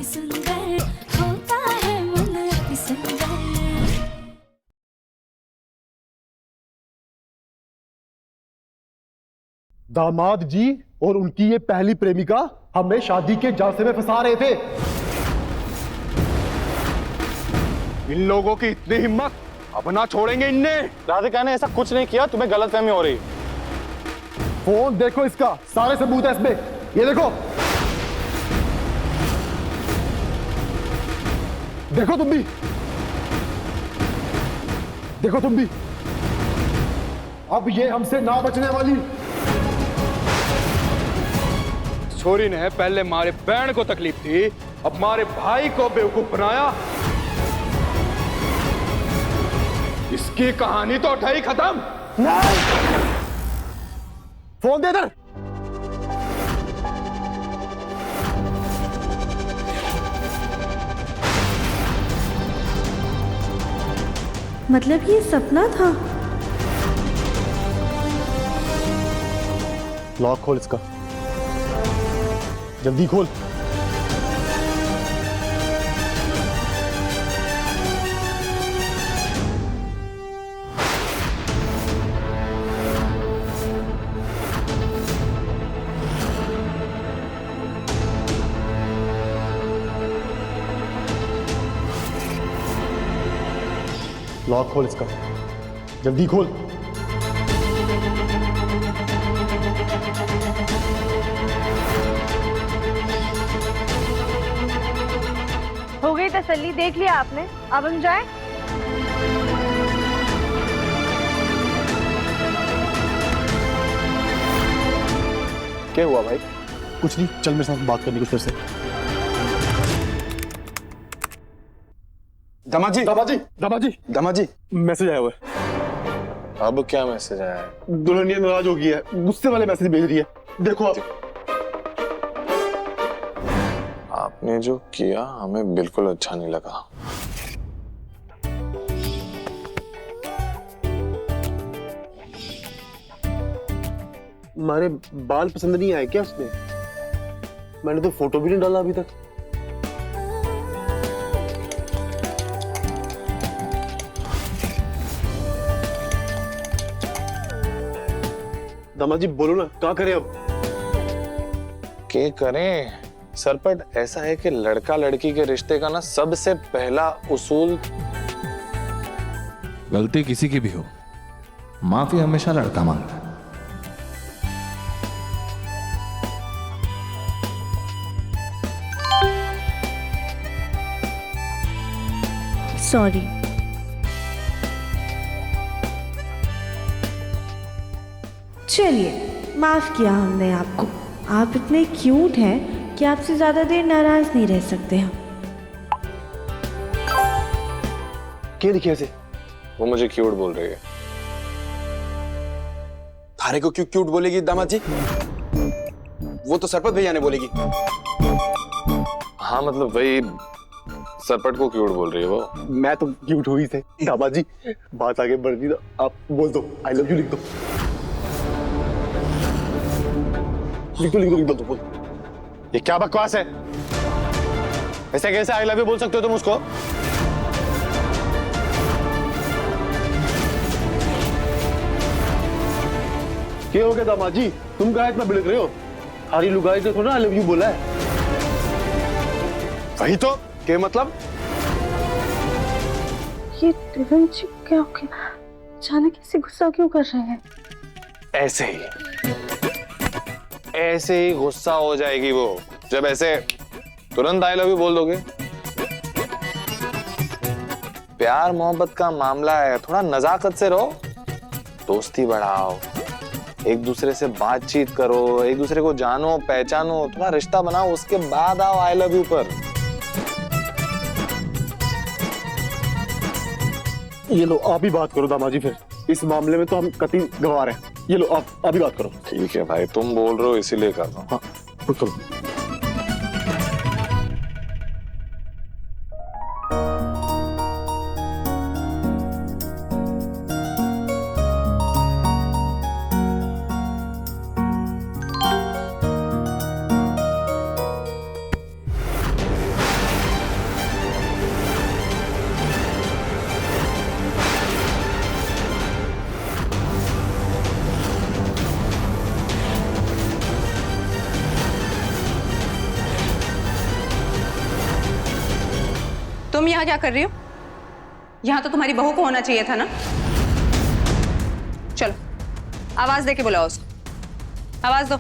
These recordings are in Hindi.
सुंदर होता है मन अति सुंदर। दामाद जी और उनकी ये पहली प्रेमिका हमें शादी के झांसे में फंसा रहे थे। इन लोगों की इतनी हिम्मत, अब ना छोड़ेंगे इन्हें। राधिका ने ऐसा कुछ नहीं किया, तुम्हें गलतफहमी हो रही। फोन देखो इसका, सारे सबूत है इसमें, ये देखो। देखो तुम भी, देखो तुम भी। अब ये हमसे ना बचने वाली। छोरी ने पहले हमारे बहन को तकलीफ दी, अब हमारे भाई को बेवकूफ बनाया। इसकी कहानी तो उठाई खत्म। नहीं। फोन दे इधर। मतलब ये सपना था? लॉक खोल इसका, जल्दी खोल। लॉक खोल इसका, जल्दी खोल। हो गई तसल्ली, देख लिया आपने, अब हम जाएं? क्या हुआ भाई? कुछ नहीं, चल मेरे साथ बात करनी कुछ फिर से। दामाजी, दामाजी, दामाजी, दामाजी, मैसेज आया हुआ है। अब क्या मैसेज आया है? दुल्हनिया नाराज हो गई है, गुस्से वाले मैसेज भेज रही है। देखो आप। आपने जो किया हमें बिल्कुल अच्छा नहीं लगा। हमारे बाल पसंद नहीं आए क्या उसमें? मैंने तो फोटो भी नहीं डाला अभी तक। दामाजी बोलो ना, क्या करें अब? क्या करें? सरपट ऐसा है कि लड़का लड़की के रिश्ते का ना सबसे पहला उसूल, गलती किसी की भी हो, माफी हमेशा लड़का मांगता है। सॉरी। चलिए, माफ किया हमने आपको। आप इतने क्यूट हैं कि आपसे ज्यादा देर नाराज नहीं रह सकते हम। क्या लिखे ऐसे? वो मुझे क्यूट बोल रही है। थारे को क्यों क्यूट बोलेगी दामाद जी? वो तो सरपत भैया ने बोलेगी। हाँ मतलब वही, सरपट को क्यूट बोल रही है वो। मैं तो क्यूट हुई थे। दामाजी बात आगे बढ़ रही, आप बोल दो, आई लव यू लिख दो। लिख दो, लिख दो, लिख दो, बोल। ये क्या बकवास है? ऐसे कैसे आई लव यू बोल सकते हो तुम उसको? क्या हो गया दामाजी? तुम कहाँ इतना बिड़क रहे हो? हरी लुगाई ने थोड़ा आई लव यू बोला है। वही तो, क्या मतलब? ये दिव्यन जी क्या हो गया? अचानक ऐसे गुस्सा क्यों कर रहे हैं? ऐसे ही गुस्सा हो जाएगी वो जब ऐसे तुरंत आई लव यू बोल दोगे। प्यार मोहब्बत का मामला है, थोड़ा नजाकत से रहो, दोस्ती बढ़ाओ, एक दूसरे से बातचीत करो, एक दूसरे को जानो पहचानो, थोड़ा रिश्ता बनाओ, उसके बाद आओ आई लव यू पर। ये लो, आप ही बात करो दामाजी। फिर इस मामले में तो हम कतई गवार हैं। ये लो, आप अभी बात करो। ठीक है भाई, तुम बोल रहे हो इसीलिए कर रहा हूँ। हाँ, खुद करो। तुम यहाँ क्या कर रही हो? यहाँ तो तुम्हारी बहू को होना चाहिए था ना। चलो आवाज दे के बुलाओ उसको, आवाज दो।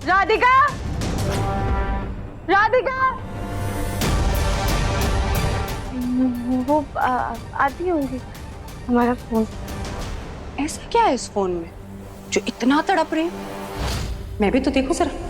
राधिका, राधिका। वो आती होंगी। हमारा फोन। ऐसा क्या है इस फोन में जो इतना तड़प रही है? मैं भी तो देखूं जरा।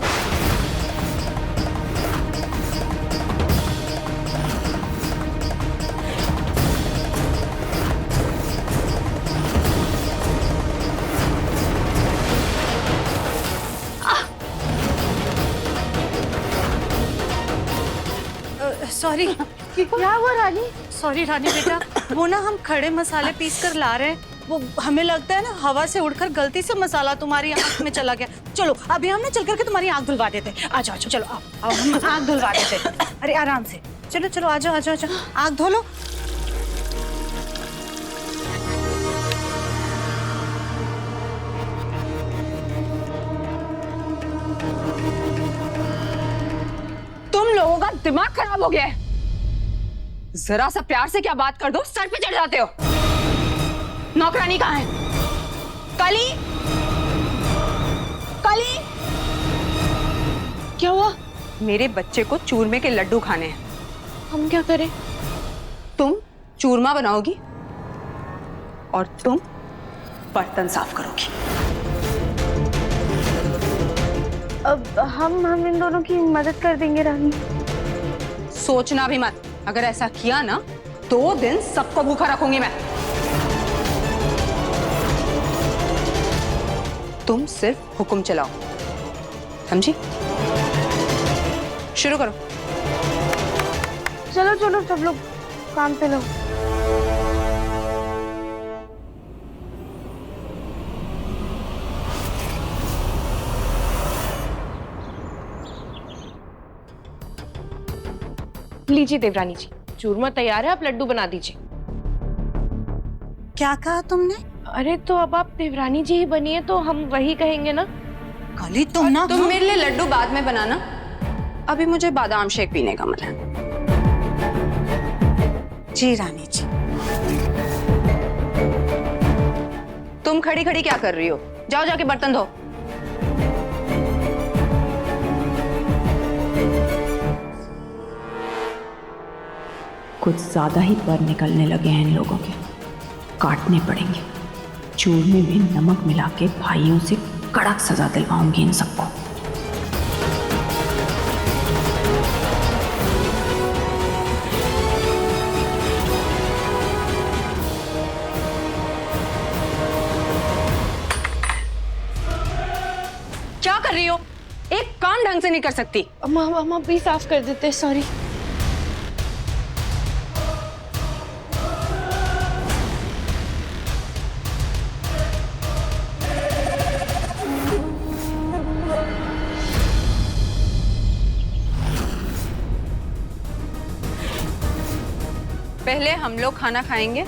सॉरी। क्या हुआ रानी? सॉरी रानी बेटा, वो ना हम खड़े मसाले पीस कर ला रहे हैं, वो हमें लगता है ना हवा से उड़कर गलती से मसाला तुम्हारी आंख में चला गया। चलो अभी हम ना चल करके तुम्हारी आंख धुलवा देते हैं। आ जाओ, चलो आओ हम आंख धुलवा देते हैं। अरे आराम से, चलो चलो आ जाओ आ जाओ आ जाओ, आंख धो लो। तुम लोगों का दिमाग खराब हो गया है। जरा सा प्यार से क्या बात कर दो, सर पे चढ़ जाते हो। नौकरानी कहाँ है? कली, कली। क्या हुआ? मेरे बच्चे को चूरमे के लड्डू खाने हैं। हम क्या करें? तुम चूरमा बनाओगी और तुम बर्तन साफ करोगी। अब हम इन दोनों की मदद कर देंगे रानी। सोचना भी मत, अगर ऐसा किया ना 2 दिन सबको भूखा रखूंगी मैं। तुम सिर्फ हुक्म चलाओ, समझी? शुरू करो। चलो चलो सब लोग काम पे लो। लीजिए देवरानी जी, चूरमा तैयार है, आप लड्डू बना दीजिए। क्या कहा तुमने? अरे तो अब आप देवरानी जी ही बनिए तो हम वही कहेंगे ना। कली तुम ना, तुम मेरे लिए लड्डू बाद में बनाना, अभी मुझे बादाम शेक पीने का मन है। जी रानी जी। तुम खड़ी खड़ी क्या कर रही हो? जाओ जाके बर्तन धो। कुछ ज्यादा ही पर निकलने लगे हैं इन लोगों के, काटने पड़ेंगे। चूरमे में नमक मिला के भाइयों से कड़क सजा दिलवाऊंगी इन सबको। क्या कर रही हो? एक काम ढंग से नहीं कर सकती? हम अभी साफ कर देते हैं, सॉरी। पहले हम लोग खाना खाएंगे,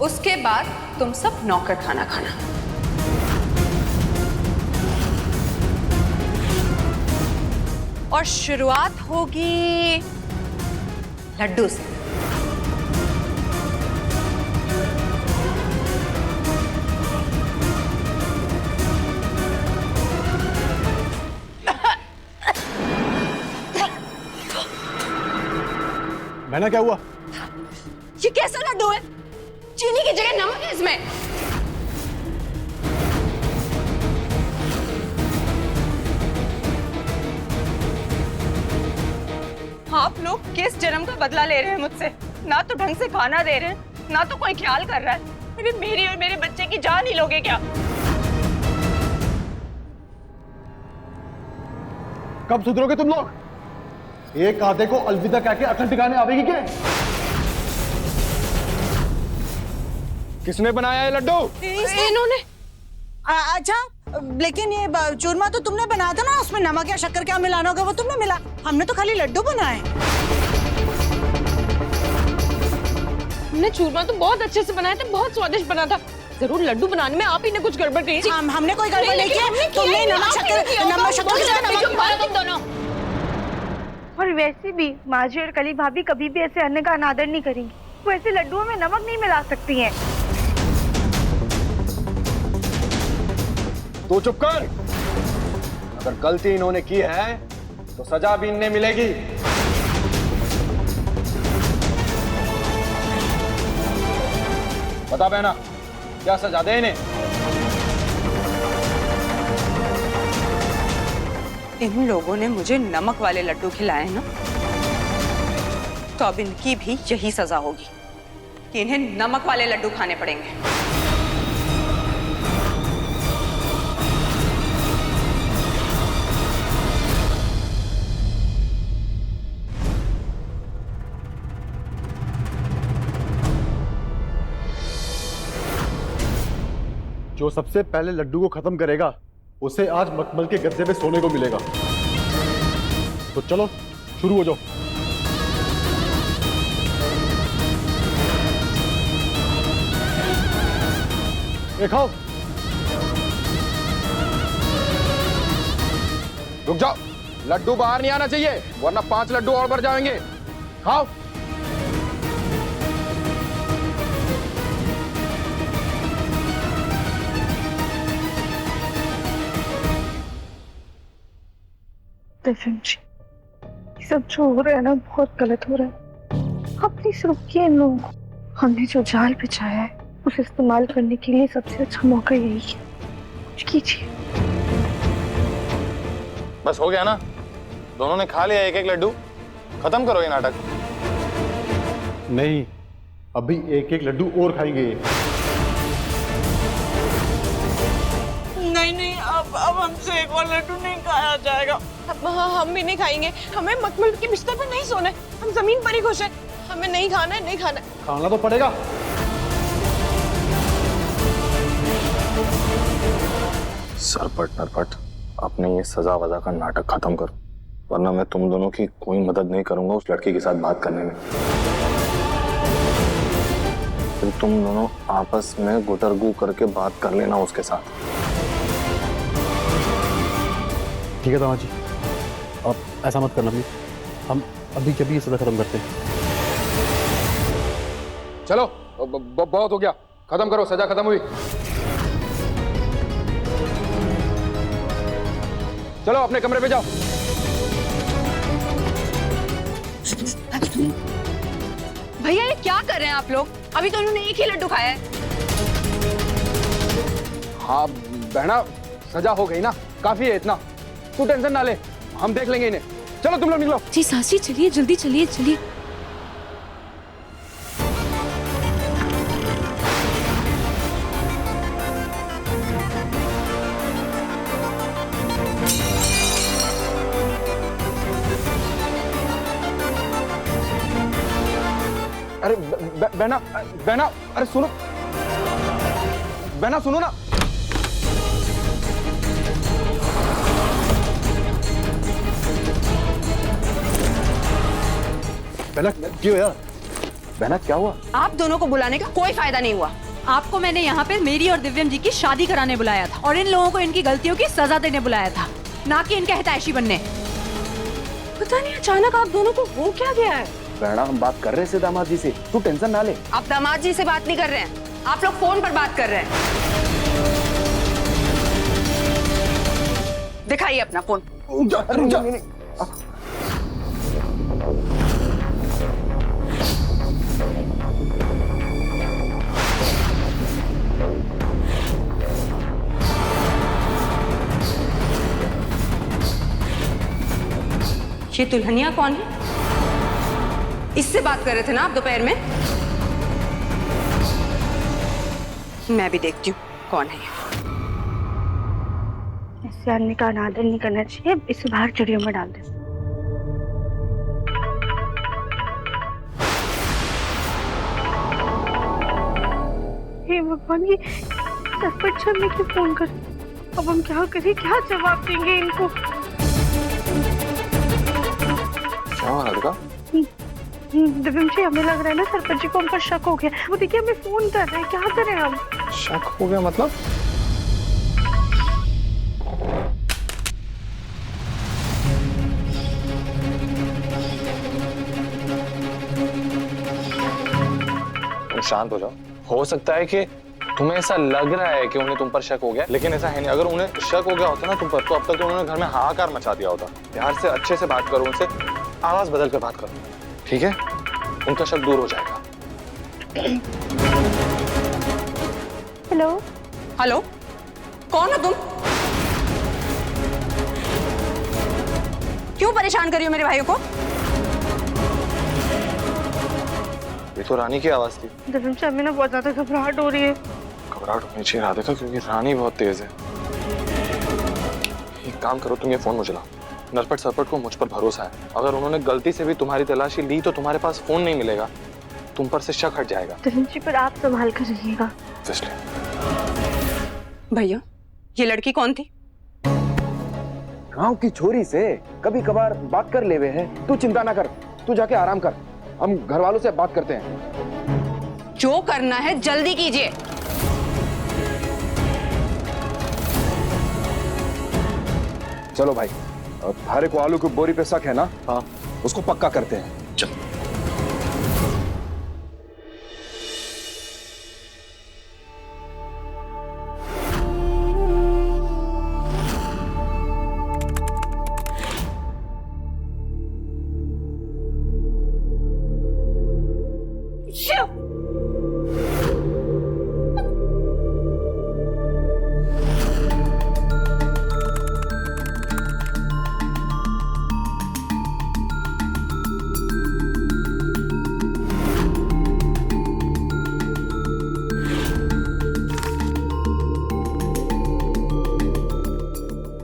उसके बाद तुम सब नौकर खाना खाना। और शुरुआत होगी लड्डू से। बहना क्या हुआ? ये कैसा लड्डू है? चीनी की जगह नमक है इसमें। आप लोग किस जन्म का बदला ले रहे हैं मुझसे? ना तो ढंग से खाना दे रहे हैं, ना तो कोई ख्याल कर रहा है। अरे मेरी और मेरे बच्चे की जान ही लोगे क्या? कब सुधरोगे तुम लोग? एक आधे को अलविदा कह के अकल टिकाने आवेगी क्या? किसने बनाया है लड्डू? इन्होंने। अच्छा, लेकिन ये चूरमा तो तुमने बनाया था ना, उसमें नमक या शक्कर क्या मिलाना होगा वो तुमने मिला, हमने तो खाली लड्डू बनाए। हमने चूरमा तो बहुत अच्छे से बनाया था, बहुत स्वादिष्ट बना था। जरूर लड्डू बनाने में आप ही ने कुछ गड़बड़ की। हमने कोई गड़बड़ नहीं की। तुमने नमक शक्कर और वैसे भी माँ जी और कली भाभी कभी भी ऐसे अन्न का अनादर नहीं करेंगी। वो ऐसे लड्डुओं में नमक नहीं मिला सकती हैं। तू चुप कर। अगर गलती इन्होंने की है तो सजा भी इन्हें मिलेगी। बता बहना, क्या सजा दे इन्हें? इन लोगों ने मुझे नमक वाले लड्डू खिलाए ना, तो अब इनकी भी यही सजा होगी कि इन्हें नमक वाले लड्डू खाने पड़ेंगे। जो सबसे पहले लड्डू को खत्म करेगा उसे आज मखमल के गद्दे पे सोने को मिलेगा। तो चलो शुरू हो जाओ। ये खाओ। रुक जाओ, लड्डू बाहर नहीं आना चाहिए वरना 5 लड्डू और बढ़ जाएंगे। खाओ। दिव्यम जी, ये सब जो हो रहा है ना बहुत गलत हो रहा है। आप प्लीज रुकिए इन लोगों को। हमने जो जाल बिछाया है उसे इस्तेमाल करने के लिए सबसे अच्छा मौका यही है। कुछ कीजिए। बस हो गया ना, दोनों ने खा लिया 1-1 लड्डू। खत्म करो ये नाटक। नहीं, अभी 1-1 लड्डू और खाएंगे ये। नहीं नहीं, अब हमसे एक और लड्डू नहीं खाया जाएगा। अब हम भी नहीं खाएंगे। हमें मखमल के बिस्तर पर नहीं सोना है, हम जमीन पर ही खुश हैं। हमें नहीं खाना है, नहीं खाना है। खाना तो पड़ेगा। सरपट नरपट, अपने ये सजा वजा का नाटक खत्म करो, वरना मैं तुम दोनों की कोई मदद नहीं करूंगा उस लड़की के साथ बात करने में। फिर तुम दोनों आपस में गुटरगू करके बात कर लेना उसके साथ। ठीक है दामाद जी, आप ऐसा मत करना प्लीज। हम अभी के अभी ये सजा खत्म करते हैं। चलो बहुत हो गया, खत्म करो, सजा खत्म हुई। चलो अपने कमरे पे जाओ। भैया ये क्या कर रहे हैं आप लोग? अभी तो उन्होंने एक ही लड्डू खाया है। हाँ बहना, सजा हो गई ना, काफी है इतना। तू टेंशन ना ले, हम देख लेंगे इन्हें। चलो तुम लोग निकलो। जी सासी, चलिए जल्दी चलिए चलिए। अरे बहना बहना, अरे सुनो बहना, सुनो ना। बहना क्यों यार? बहना क्या हुआ? आप दोनों को बुलाने का कोई फायदा नहीं हुआ। आपको मैंने यहाँ पे मेरी और दिव्यम जी की शादी कराने बुलाया था और इन लोगों को इनकी गलतियों की सजा देने बुलाया था, ना कि इनके हितैषी बनने। पता नहीं अचानक आप दोनों को हो क्या गया है। बहना हम बात कर रहे थे दामाद जी से, तू टेंशन ना ले। आप दामाद जी से बात नहीं कर रहे हैं, आप लोग फोन पर बात कर रहे हैं। दिखाइए अपना फोन। ये दुल्हनिया कौन है? इससे बात कर रहे थे ना आप दोपहर में? मैं भी देखती हूँ कौन है। इससे अन्य का अनादर नहीं करना चाहिए, इसे बाहर चिड़ियों में डाल दे। हे भगवान, ये सरपंच ने क्यों फोन कर? अब हम क्या करें, क्या जवाब देंगे इनको? लड़का दिव्यम जी, हमें लग रहा है ना सरपंच जी को हम पर शक हो गया। वो देखिए हमें फोन कर रहे हैं, क्या करें हम? शक हो गया मतलब? शांत हो जाओ। हो सकता है कि तुम्हें ऐसा लग रहा है कि उन्हें तुम पर शक हो गया, लेकिन ऐसा है नहीं। अगर उन्हें शक हो गया होता ना तुम पर, तो अब तक तो उन्होंने घर में हाहाकार मचा दिया होता। प्यार से अच्छे से बात करो उनसे, आवाज बदल कर बात करो, ठीक है? उनका शक दूर हो जाएगा। हेलो हेलो, कौन हो तुम? क्यों परेशान कर रही हो मेरे भाइयों को? ये तो रानी की आवाज थी। दिव्यम जी, हमें ना बहुत ज्यादा घबराहट हो रही है। घबराहट होनी चाहिए राधिका, क्योंकि रानी बहुत तेज है। एक काम करो, तुम ये फोन मुझे लाओ। नरपट सरपट को मुझ पर भरोसा है। अगर उन्होंने गलती से भी तुम्हारी तलाशी ली तो तुम्हारे पास फोन नहीं मिलेगा, तुम पर से शक हट जाएगा। दिव्यम जी, पर आप संभाल कर रहिएगा। भैया, ये लड़की कौन थी? गांव की छोरी से कभी कभार बात कर लेवे है। तू चिंता ना कर, तू जाके आराम कर, हम घर वालों से बात करते हैं। जो करना है जल्दी कीजिए। चलो भाई, थारे को आलू की बोरी पे शक है ना? हाँ, उसको पक्का करते हैं। चल।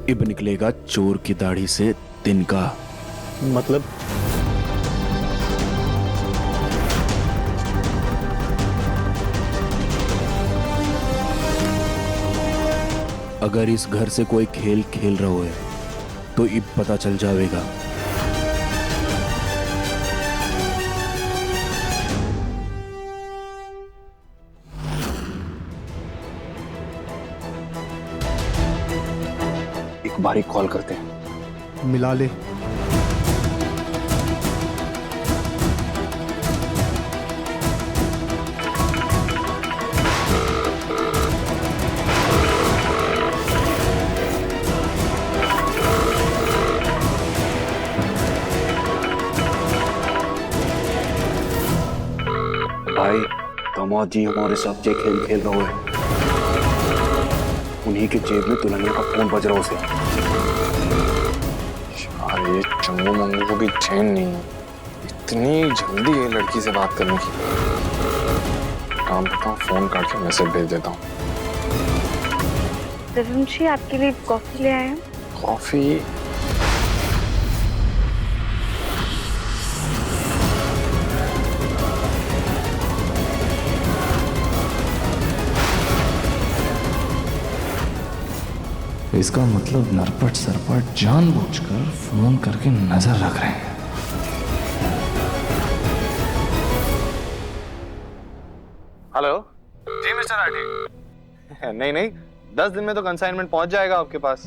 इब निकलेगा चोर की दाढ़ी से तिनका। मतलब? अगर इस घर से कोई खेल खेल रहा है तो इब पता चल जाएगा। एक बारी कॉल करते हैं। मिला ले। भाई, दामाद जी हमारे साथ जे खेल खेल रहे हैं। उन्हीं के जेब में दुल्हनिया का फोन बज रहा उसे। यार ये चंगू मंगू को भी चैन नहीं है, इतनी जल्दी ये लड़की से बात करने की। काम करता हूँ, फोन काट के मैसेज भेज देता हूँ। दिव्यम जी, आपके लिए कॉफी ले आए हैं। कॉफी? इसका मतलब नरपट सरपट जानबूझकर फोन करके नजर रख रहे हैं। हेलो जी मिस्टर राठी। नहीं नहीं, 10 दिन में तो कंसाइनमेंट पहुंच जाएगा आपके पास।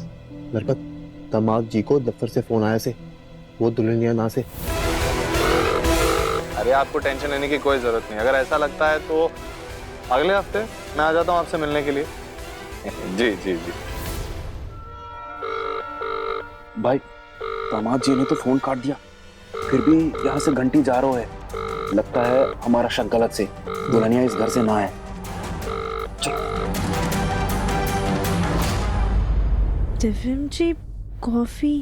नरपत, दामाद जी को दफ्तर से फोन आया से, वो दुल्हनिया ना से। अरे आपको टेंशन लेने की कोई जरूरत नहीं। अगर ऐसा लगता है तो अगले हफ्ते मैं आ जाता हूँ आपसे मिलने के लिए। जी जी जी। भाई, दामाद जी ने तो फोन काट दिया, फिर भी यहाँ से घंटी जा रहा है। लगता है हमारा शक गलत से, दुल्हनिया इस घर से ना है। दिव्यम जी, कॉफी?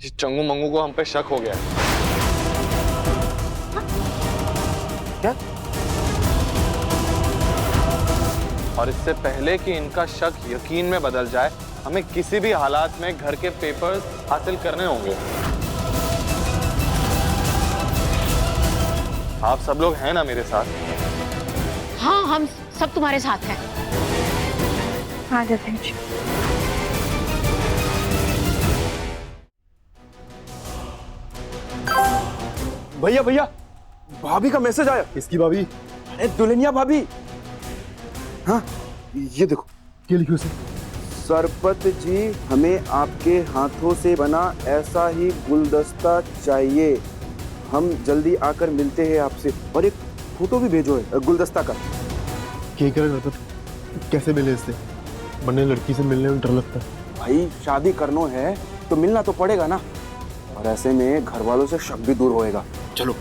चंगू मंगू को हम पे शक हो गया है। क्या? और इससे पहले कि इनका शक यकीन में बदल जाए, हमें किसी भी हालात में घर के पेपर्स हासिल करने होंगे। आप सब लोग हैं ना मेरे साथ? हाँ, हम सब तुम्हारे साथ हैं। हाँ दिव्यम जी। भैया भैया, भाभी का मैसेज आया। किसकी भाभी? अरे दुल्हनिया भाभी। हाँ, ये देखो। क्या लिखा उसे? सरपत जी, हमें आपके हाथों से बना ऐसा ही गुलदस्ता चाहिए। हम जल्दी आकर मिलते हैं आपसे। और एक फोटो भी भेजो है गुलदस्ता का। क्या करे नरपत, कैसे मिले इससे? बनने लड़की से मिलने में डर लगता है। भाई शादी करनो है तो मिलना तो पड़ेगा ना, और ऐसे में घर वालों से शक भी दूर होएगा। चलो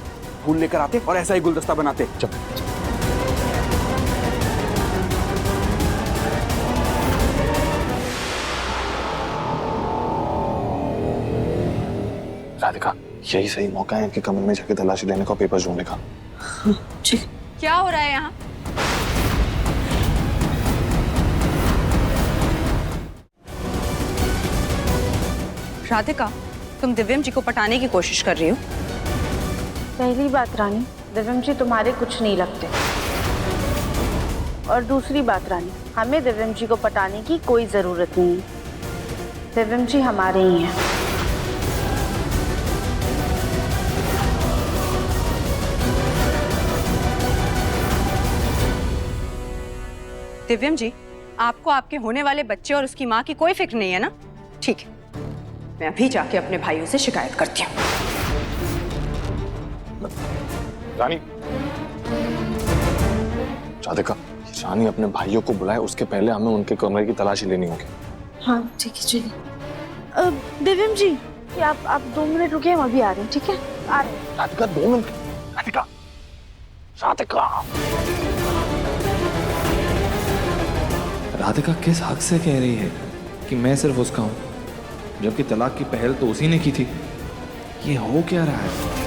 फूल लेकर आते और ऐसा ही गुलदस्ता बनाते। चल। राधिका, यही सही मौका है कि कमरे में जाके तलाशी लेने का, पेपर ढूंढने का। क्या हो रहा है यहाँ? राधिका, तुम दिव्यम जी को पटाने की कोशिश कर रही हो? पहली बात रानी, दिव्यम जी तुम्हारे कुछ नहीं लगते, और दूसरी बात रानी, हमें दिव्यम जी को पटाने की कोई जरूरत नहीं है। दिव्यम जी हमारे ही हैं। दिव्यम जी, आपको आपके होने वाले बच्चे और उसकी माँ की कोई फिक्र नहीं है ना? ठीक है, मैं अभी जाके अपने भाइयों से शिकायत करती हूँ। रानी, राधिका, रानी अपने भाइयों को बुलाए, उसके पहले हमें उनके कमरे की तलाशी लेनी होगी। हाँ ठीक है, चलिए। दिव्यम जी, आप 2 मिनट रुकिए, हम अभी आ रहे हैं। ठीक है, आ रहे हैं। राधिका 2 मिनट। राधिका, राधिका, राधिका किस हक से कह रही है कि मैं सिर्फ उसका हूं, जबकि तलाक की पहल तो उसी ने की थी? ये हो क्या रहा है?